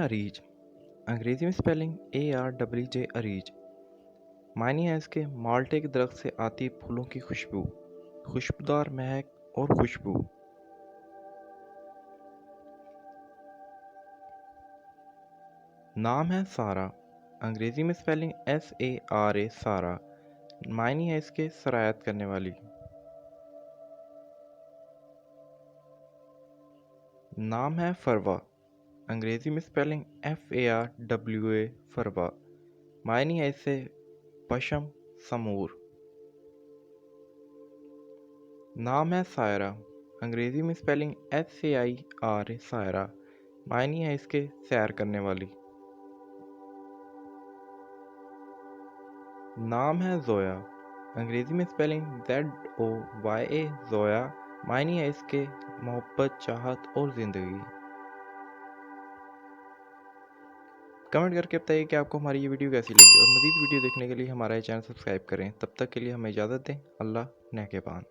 अरीज। अंग्रेजी में spelling AREJ Areej. मायने है इसके माल्टे के दरख्त से आती फूलों की खुशबू, खुशबूदार महक और खुशबू। नाम है सारा। अंग्रेजी में स्पेलिंग SARA सारा। मायने है इसके सरायत करने वाली। नाम है फरवा। अंग्रेजी में स्पेलिंग FARWA फरवा। मायने है इससे पशम समूर। नाम है सायरा। अंग्रेजी में स्पेलिंग SAIRA सायरा। मायने है इसके सैर करने वाली। नाम है जोया। अंग्रेजी में स्पेलिंग ZOYA जोया। मायने है इसके मोहब्बत, चाहत और ज़िंदगी। कमेंट करके बताइए कि आपको हमारी ये वीडियो कैसी लगी और मज़ीद वीडियो देखने के लिए हमारा ये चैनल सब्सक्राइब करें। तब तक के लिए हमें इजाज़त दें। अल्लाह नेगहबान।